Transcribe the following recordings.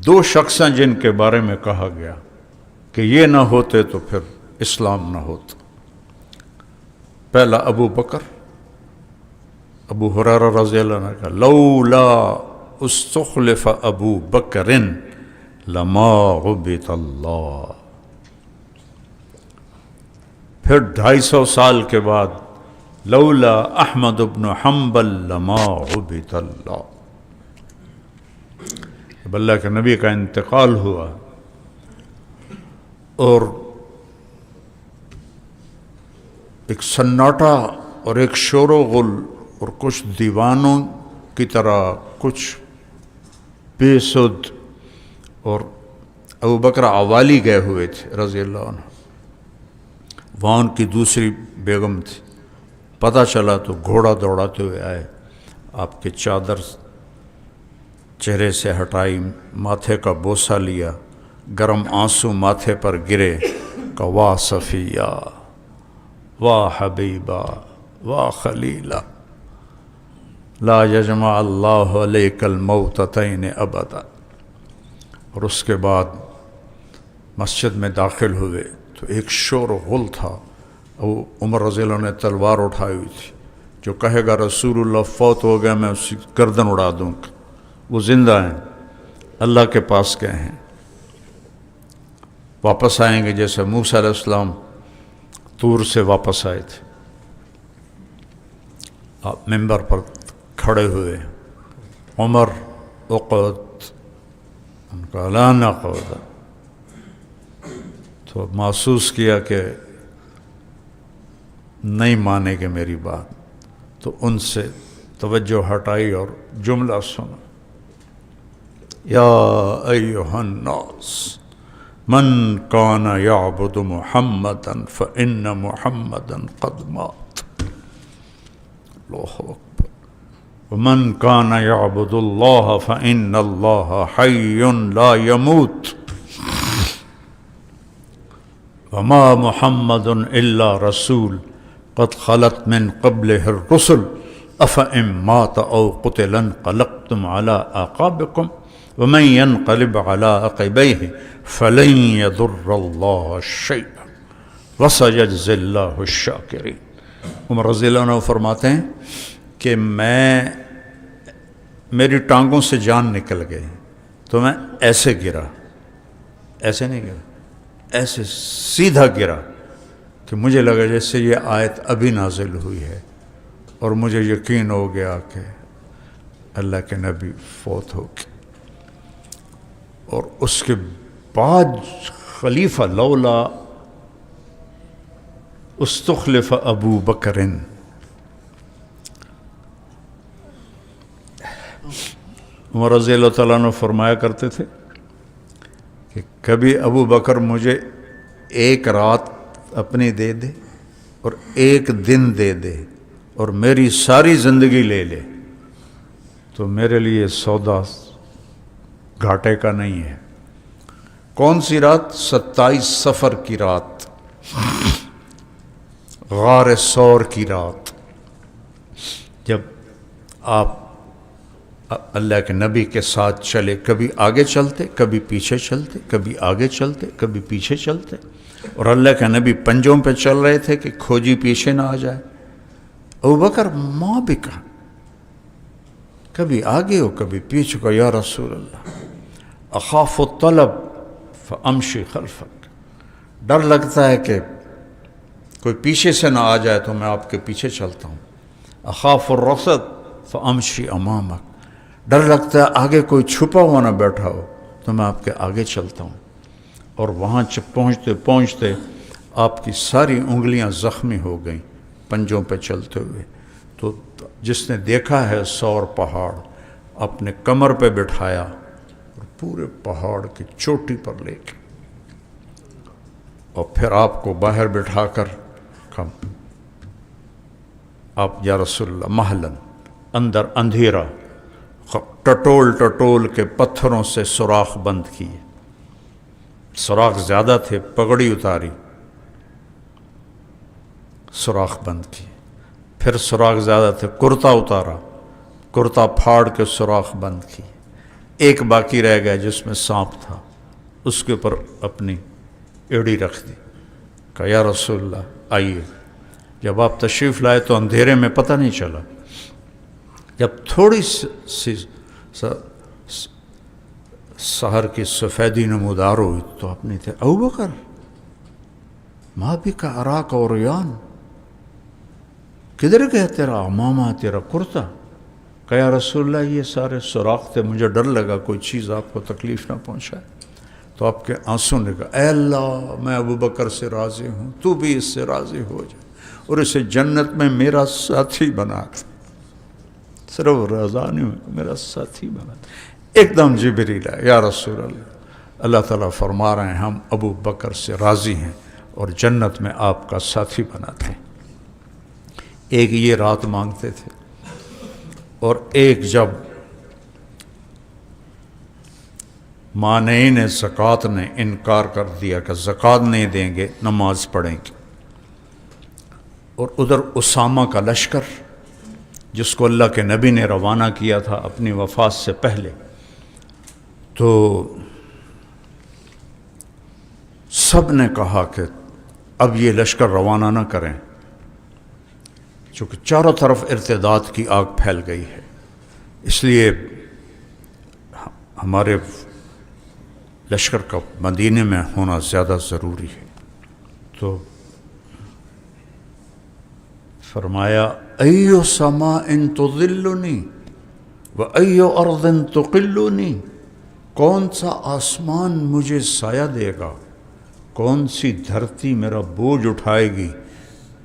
دو شخص ہیں جن کے بارے میں کہا گیا کہ یہ نہ ہوتے تو پھر اسلام نہ ہوتا. پہلا ابو بکر. ابو ہریرہ رضی اللہ عنہ کا لولا استخلف ابو بکر لما عبد اللہ. پھر 250 سال کے بعد لولا احمد بن حنبل لما عبد اللہ. اب اللہ کے نبی کا انتقال ہوا اور ایک سناٹا اور ایک شور و غل اور کچھ دیوانوں کی طرح کچھ بے سد، اور ابو بکر عوالی گئے ہوئے تھے رضی اللہ عنہ. وہاں ان کی دوسری بیگم تھی. پتہ چلا تو گھوڑا دوڑاتے ہوئے آئے، آپ کے چادر چہرے سے ہٹائی، ماتھے کا بوسہ لیا، گرم آنسو ماتھے پر گرے کہ واہ صفیہ واہ حبیبہ واہ خلیلہ لا یجمع اللہ علیک الموتتین ابدا. اور اس کے بعد مسجد میں داخل ہوئے تو ایک شور و غل تھا. وہ عمر رضی اللہ عنہ نے تلوار اٹھائی ہوئی تھی. جو کہے گا رسول اللہ فوت ہو گیا میں اس کی گردن اڑا دوں گا. وہ زندہ ہیں، اللہ کے پاس گئے ہیں، واپس آئیں گے جیسے موسیٰ علیہ السلام طور سے واپس آئے تھے. آپ منبر پر کھڑے ہوئے. عمر اقعد، ان کا لا نقعد. تو محسوس کیا کہ نہیں مانے گے میری بات، تو ان سے توجہ ہٹائی اور جملہ سنا، یا ایھا الناس من کان یعبد محمدا فإن محمدا قد مات. اللہ اکبر. ومن کان یعبد اللہ فإن اللہ حی لا یموت وما محمد الا رسول قد خلت من قبلہ الرسل افإن مات او قتل انقلبتم على اعقابکم ومن ينقلب على عقبیہ فلن يضر اللہ شیئا وسيجزي اللہ الشاکرین. عمر رضی اللہ عنہ فرماتے ہیں کہ میری ٹانگوں سے جان نکل گئی تو میں ایسے گرا، ایسے نہیں گرا، ایسے سیدھا گرا کہ مجھے لگا جیسے یہ آیت ابھی نازل ہوئی ہے، اور مجھے یقین ہو گیا کہ اللہ کے نبی فوت ہو گئے. اور اس کے بعد خلیفہ لولا استخلف ابو بکر. عمر رضی اللہ تعالیٰ عنہ فرمایا کرتے تھے کہ کبھی ابو بکر مجھے ایک رات اپنی دے دے اور ایک دن دے دے اور میری ساری زندگی لے لے تو میرے لیے سودا گھاٹے کا نہیں ہے. کون سی رات؟ 27 صفر کی رات، غار ثور کی رات، جب آپ اللہ کے نبی کے ساتھ چلے. کبھی آگے چلتے، کبھی پیچھے چلتے، کبھی آگے چلتے، کبھی پیچھے چلتے، اور اللہ کے نبی پنجوں پہ چل رہے تھے کہ کھوجی پیچھے نہ آ جائے. ابو بکر ماں بھی کہا، کبھی آگے ہو کبھی پیچھے کو، یا رسول اللہ اخاف الطلب فامشی خلفک. ڈر لگتا ہے کہ کوئی پیچھے سے نہ آ جائے تو میں آپ کے پیچھے چلتا ہوں. اخاف الرصد فامشی امامک. ڈر لگتا ہے آگے کوئی چھپا ہوا نہ بیٹھا ہو تو میں آپ کے آگے چلتا ہوں. اور وہاں پہنچتے پہنچتے آپ کی ساری انگلیاں زخمی ہو گئیں پنجوں پہ چلتے ہوئے. تو جس نے دیکھا ہے ثور پہاڑ، اپنے کمر پہ بٹھایا اور پورے پہاڑ کی چوٹی پر لے کے، اور پھر آپ کو باہر بٹھا کر آپ یا رسول اللہ محلن، اندر اندھیرا، ٹٹول ٹٹول کے پتھروں سے سوراخ بند کیے. سوراخ زیادہ تھے، پگڑی اتاری، سوراخ بند کیے. پھر سوراخ زیادہ تھے، کرتا اتارا، کرتا پھاڑ کے سوراخ بند کیے. ایک باقی رہ گیا جس میں سانپ تھا، اس کے اوپر اپنی ایڑی رکھ دی، کہا یا رسول اللہ آئیے۔ جب آپ تشریف لائے تو اندھیرے میں پتہ نہیں چلا، جب تھوڑی سی سحر کی سفیدی نمودار ہوئی تو آپ نے تھے ابو بکر ماں بھی کا اراک اور ریان، کدھر گیا تیرا عمامہ تیرا کرتا؟ کہ یا رسول اللہ یہ سارے سوراخ تھے، مجھے ڈر لگا کوئی چیز آپ کو تکلیف نہ پہنچائے۔ تو آپ کے آنسوں نے کہا اے اللہ میں ابو بکر سے راضی ہوں، تو بھی اس سے راضی ہو جائے اور اسے جنت میں میرا ساتھی بنا دے۔ صرف رضا نہیں ہوں، میرا ساتھی بنا دے۔ ایک دم جبریل آیا، یا رسول اللہ، اللہ تعالیٰ فرما رہے ہیں ہم ابو بکر سے راضی ہیں اور جنت میں آپ کا ساتھی بناتے ہیں۔ ایک یہ رات مانگتے تھے، اور ایک جب مانعین زکوٰۃ نے انکار کر دیا کہ زکوٰۃ نہیں دیں گے، نماز پڑھیں گے، اور ادھر اسامہ کا لشکر جس کو اللہ کے نبی نے روانہ کیا تھا اپنی وفات سے پہلے، تو سب نے کہا کہ اب یہ لشکر روانہ نہ کریں، چونکہ چاروں طرف ارتداد کی آگ پھیل گئی ہے، اس لیے ہمارے لشکر کا مدینے میں ہونا زیادہ ضروری ہے۔ تو فرمایا ایو سماء تظلنی و ایو ارض تقلنی، کون سا آسمان مجھے سایہ دے گا، کون سی دھرتی میرا بوجھ اٹھائے گی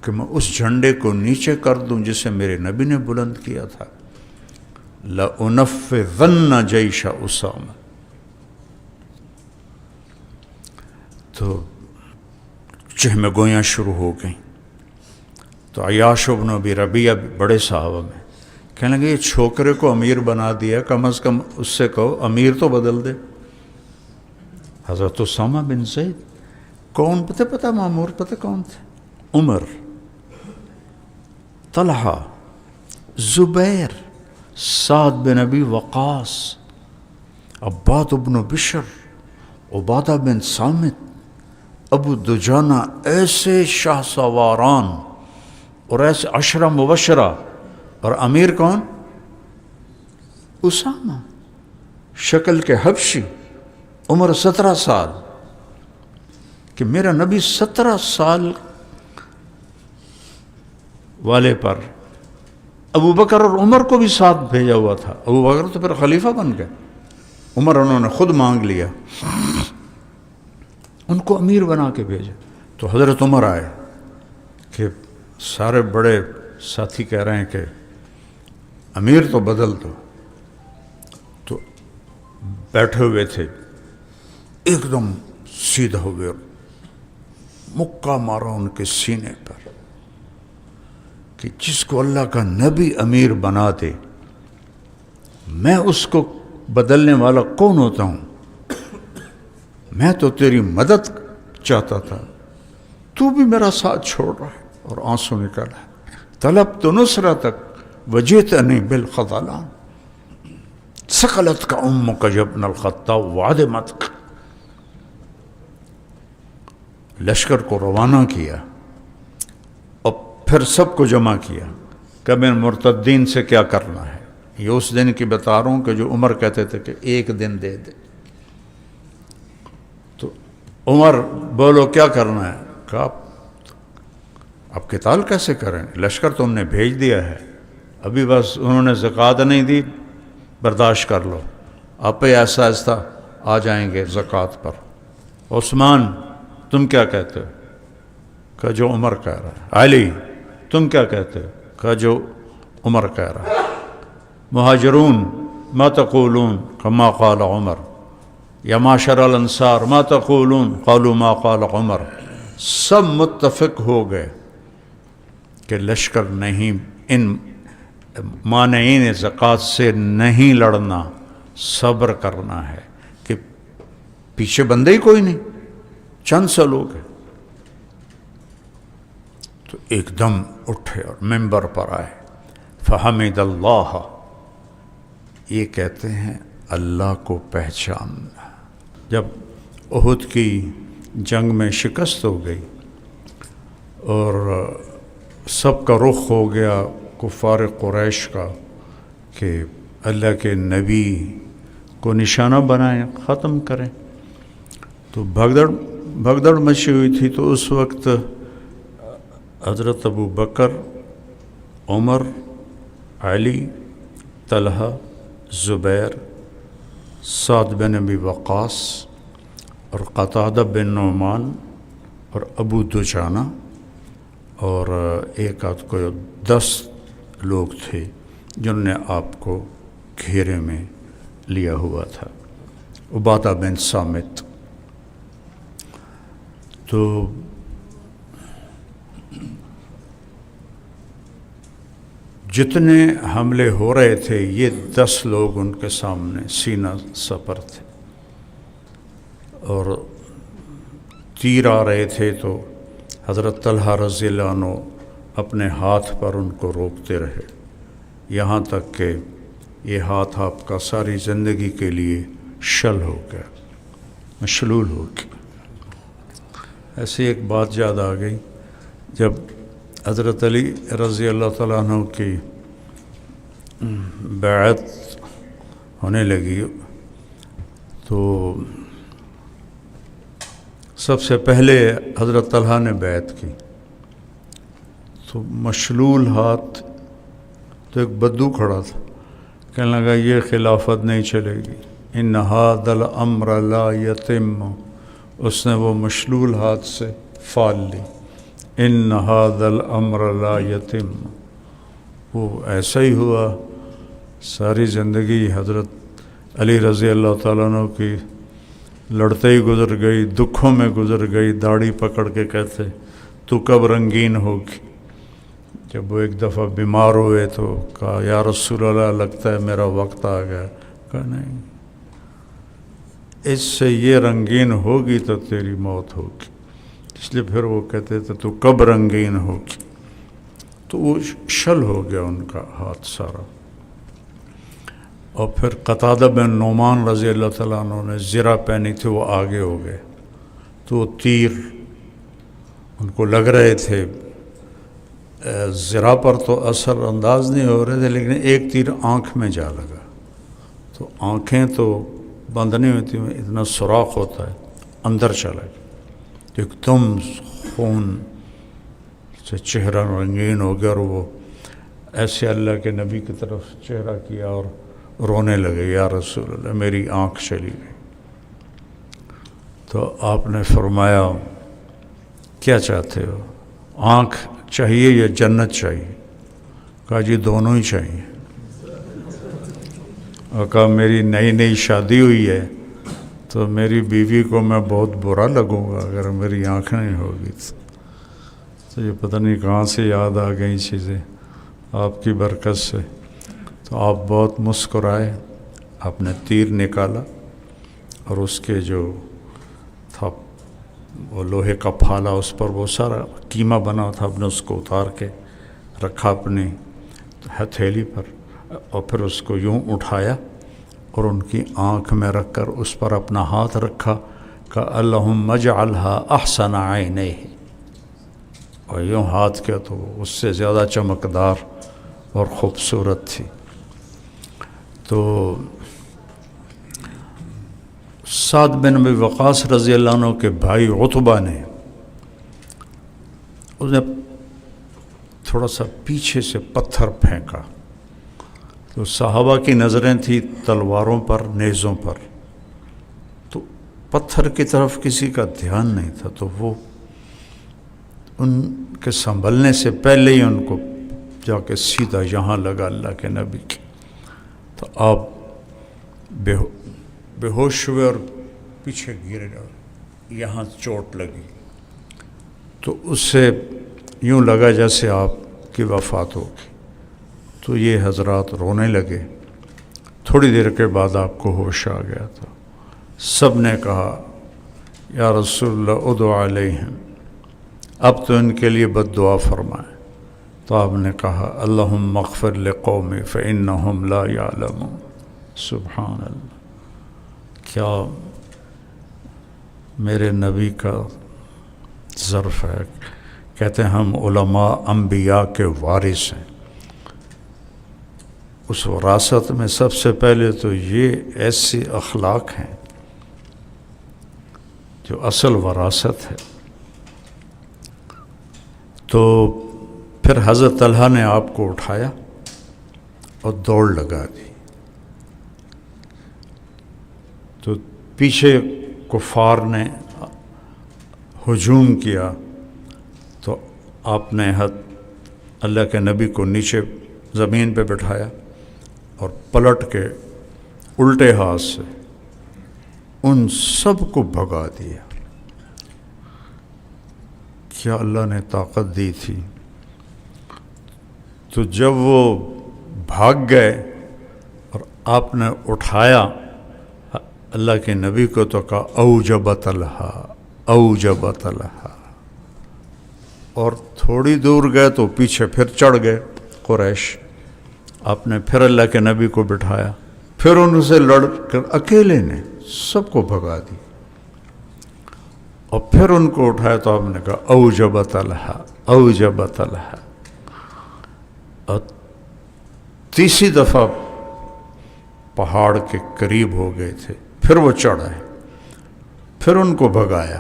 کہ میں اس جھنڈے کو نیچے کر دوں جسے میرے نبی نے بلند کیا تھا۔ لَأُنَفِّذَنَّ جَيْشَ أُسَامَہ۔ تو چہمہ گویاں شروع ہو گئیں۔ تو عیاش بن ابی ربیعہ بڑے صحابہ میں کہنے لگے یہ چھوکرے کو امیر بنا دیا، کم از کم اس سے کہو امیر تو بدل دے۔ حضرت اسامہ بن زید کون پتہ مامور پتہ کون تھے؟ عمر، طلحہ، زبیر، سعد بن ابی وقاص، عباد بن بشر، عبادہ بن صامت، ابو دجانہ، ایسے شاہ سواران اور ایسے عشرہ مبشرہ، اور امیر کون؟ اسامہ، شکل کے حبشی، عمر 17 سال، کہ میرا نبی 17 سال والے پر ابو بکر اور عمر کو بھی ساتھ بھیجا ہوا تھا۔ ابو بکر تو پھر خلیفہ بن گئے، عمر انہوں نے خود مانگ لیا، ان کو امیر بنا کے بھیجا۔ تو حضرت عمر آئے کہ سارے بڑے ساتھی کہہ رہے ہیں کہ امیر تو بدل دو، تو بیٹھے ہوئے تھے، ایک دم سیدھا ہوئے، مکہ مارا ان کے سینے پر کہ جس کو اللہ کا نبی امیر بنا دے، میں اس کو بدلنے والا کون ہوتا ہوں؟ میں تو تیری مدد چاہتا تھا، تو بھی میرا ساتھ چھوڑ رہا ہے۔ اور آنسو نکالا، طلب تو نصرتک وجئتنی بالخذلان، ثقلت کا امک ابن الخطاب وعدمتک۔ لشکر کو روانہ کیا اور پھر سب کو جمع کیا کہ میں مرتدین سے کیا کرنا ہے۔ یہ اس دن کی بتا رہا ہوں کہ جو عمر کہتے تھے کہ ایک دن دے دے، تو عمر بولو کیا کرنا ہے؟ کہا اب قتال کیسے کریں، لشکر تم نے بھیج دیا ہے، ابھی بس انہوں نے زکوٰۃ نہیں دی، برداشت کر لو، آپ پہ ایسا ایسا آ جائیں گے زکوٰۃ پر۔ عثمان تم کیا کہتے ہو؟ کہ جو عمر کہہ رہا ہے۔ علی تم کیا کہتے ہو؟ کہ جو عمر کہہ رہا ہے۔ مہاجرون ما تقولون کما قال عمر، یا معاشر الانصار ما تقولون قالوا ما قال عمر۔ سب متفق ہو گئے کہ لشکر نہیں، ان مانعین زکوٰۃ سے نہیں لڑنا، صبر کرنا ہے، کہ پیچھے بندے ہی کوئی نہیں، چند سا لوگ ہیں۔ تو ایک دم اٹھے اور ممبر پر آئے، فحمد اللہ، یہ کہتے ہیں اللہ کو پہچاننا۔ جب احد کی جنگ میں شکست ہو گئی اور سب کا رخ ہو گیا کفار قریش کا کہ اللہ کے نبی کو نشانہ بنائیں، ختم کریں، تو بھگدڑ مچی ہوئی تھی۔ تو اس وقت حضرت ابو بکر، عمر، علی، طلحہ، زبیر، سعد بن ابی وقاص اور قتادہ بن نعمان اور ابو دجانہ اور ایک آدھ کو 10 لوگ تھے جنہوں نے آپ کو گھیرے میں لیا ہوا تھا، عبادہ بن صامت۔ تو جتنے حملے ہو رہے تھے یہ 10 لوگ ان کے سامنے سینہ سپر تھے، اور تیر آ رہے تھے تو حضرت طلحہ رضی اللہ عنہ اپنے ہاتھ پر ان کو روکتے رہے، یہاں تک کہ یہ ہاتھ آپ کا ساری زندگی کے لیے شل ہو گیا، مشلول ہو گیا۔ ایسی ایک بات یاد آ گئی، جب حضرت علی رضی اللہ تعالیٰ عنہ کی بیعت ہونے لگی تو سب سے پہلے حضرت طلحہ نے بیعت کی، تو مشلول ہاتھ، تو ایک بدو کھڑا تھا، کہنے لگا یہ خلافت نہیں چلے گی، ان ھذا الامر لا یتم، اس نے وہ مشلول ہاتھ سے فال لی، ان ھذا الامر لا یتم، وہ ایسا ہی ہوا۔ ساری زندگی حضرت علی رضی اللہ تعالیٰ عنہ کی لڑتے ہی گزر گئی، دکھوں میں گزر گئی، داڑھی پکڑ کے کہتے تو کب رنگین ہوگی۔ جب وہ ایک دفعہ بیمار ہوئے تو کہا یا رسول اللہ لگتا ہے میرا وقت آ گیا، کہا نہیں، اس سے یہ رنگین ہوگی تو تیری موت ہوگی، اس لیے پھر وہ کہتے تھے تو کب رنگین ہوگی، تو وہ شل ہو گیا ان کا ہاتھ سارا۔ اور پھر قتادہ بن نعمان رضی اللہ تعالیٰ عنہ نے زرہ پہنی تھی، وہ آگے ہو گئے، تو وہ تیر ان کو لگ رہے تھے، زرہ پر تو اثر انداز نہیں ہو رہے تھے، لیکن ایک تیر آنکھ میں جا لگا، تو آنکھیں تو بند نہیں ہوتی، اتنا سوراخ ہوتا ہے، اندر چلا گیا، تو ایک دم خون سے چہرہ رنگین ہو گیا، اور وہ ایسے اللہ کے نبی کی طرف چہرہ کیا اور رونے لگے، یا رسول اللہ میری آنکھ چلی گئی۔ تو آپ نے فرمایا کیا چاہتے ہو، آنکھ چاہیے یا جنت چاہیے؟ کہا جی دونوں ہی چاہیے۔ اور کہا میری نئی شادی ہوئی ہے تو میری بیوی کو میں بہت برا لگوں گا اگر میری آنکھ نہیں ہوگی۔ تو یہ پتہ نہیں کہاں سے یاد آ گئی چیزیں آپ کی برکت سے۔ تو آپ بہت مسکرائے، آپ نے تیر نکالا اور اس کے جو تھا وہ لوہے کا پھالا، اس پر وہ سارا قیمہ بنا تھا، آپ نے اس کو اتار کے رکھا اپنی ہتھیلی پر، اور پھر اس کو یوں اٹھایا اور ان کی آنکھ میں رکھ کر اس پر اپنا ہاتھ رکھا، کہ اللہم اجعلھا احسن عینیہ، اور یوں ہاتھ کیا تو اس سے زیادہ چمکدار اور خوبصورت تھی۔ تو سعد بن ابی وقاص رضی اللہ عنہ کے بھائی عتبہ نے اس نے تھوڑا سا پیچھے سے پتھر پھینکا، تو صحابہ کی نظریں تھیں تلواروں پر، نیزوں پر، تو پتھر کی طرف کسی کا دھیان نہیں تھا، تو وہ ان کے سنبھلنے سے پہلے ہی ان کو جا کے سیدھا یہاں لگا اللہ کے نبی کی۔ تو آپ بے ہوش ہوئے اور پیچھے گرے، یہاں چوٹ لگی، تو اس سے یوں لگا جیسے آپ کی وفات ہوگی۔ تو یہ حضرات رونے لگے۔ تھوڑی دیر کے بعد آپ کو ہوش آ گیا تھا۔ سب نے کہا یا رسول اللہ ادعو علیہم، اب تو ان کے لیے بد دعا فرمائیں۔ تو آپ نے کہا اللہم اغفر لقومی فإنہم لا یعلمون، سبحان اللہ۔ کیا میرے نبی کا ظرف ہے، کہتے ہیں ہم علماء انبیاء کے وارث ہیں. اس وراثت میں سب سے پہلے تو یہ ایسی اخلاق ہیں جو اصل وراثت ہے. تو پھر حضرت طلحہ نے آپ کو اٹھایا اور دوڑ لگا دی. تو پیچھے کفار نے ہجوم کیا تو آپ نے اللہ کے نبی کو نیچے زمین پہ بٹھایا اور پلٹ کے الٹے ہاتھ سے ان سب کو بھگا دیا. کیا اللہ نے طاقت دی تھی. تو جب وہ بھاگ گئے اور آپ نے اٹھایا اللہ کے نبی کو تو کہا اوجب طلحہ اوجب طلحہ، اور تھوڑی دور گئے تو پیچھے پھر چڑھ گئے قریش. آپ نے پھر اللہ کے نبی کو بٹھایا، پھر ان سے لڑ کر اکیلے نے سب کو بھگا دی، اور پھر ان کو اٹھایا تو آپ نے کہا اوجب طلحہ اوجب طلحہ. اور تیسری دفعہ پہاڑ کے قریب ہو گئے تھے، پھر وہ چڑھ آئے، پھر ان کو بھگایا،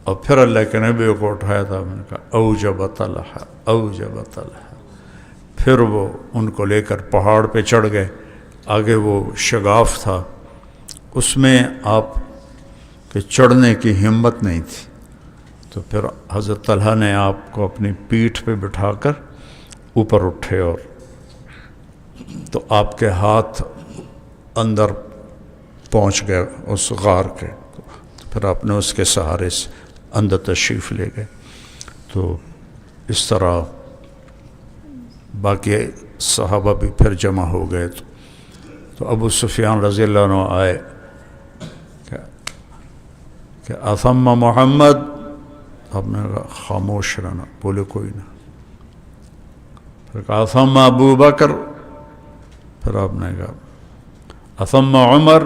اور پھر اللہ کے نبی کو اٹھایا تھا. میں نے کہا اوجب طلحہ اوجب طلحہ. پھر وہ ان کو لے کر پہاڑ پہ چڑھ گئے. آگے وہ شگاف تھا، اس میں آپ کے چڑھنے کی ہمت نہیں تھی. تو پھر حضرت طلحہ نے آپ کو اپنی پیٹھ پہ بٹھا کر اوپر اٹھے، اور تو آپ کے ہاتھ اندر پہنچ گئے اس غار کے. تو پھر آپ نے اس کے سہارے سے اندر تشریف لے گئے. تو اس طرح باقی صحابہ بھی پھر جمع ہو گئے. تو ابو سفیان رضی اللہ عنہ آئے کہ اثم محمد. آپ نے کہا خاموش رہنا، بولے کوئی نہ. پھر کہا اثم ابو بکر. پھر آپ نے کہا اثم عمر.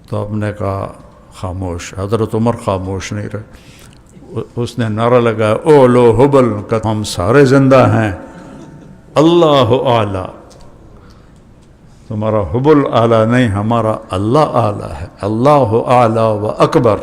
تو آپ نے کہا خاموش. حضرت عمر خاموش نہیں رہے. اس نے نعرہ لگایا اولو حبل کا ہم سارے زندہ ہیں، اللہ اعلیٰ. تمہارا حبل اعلیٰ نہیں، ہمارا اللہ اعلیٰ ہے. اللہ اعلیٰ و اکبر.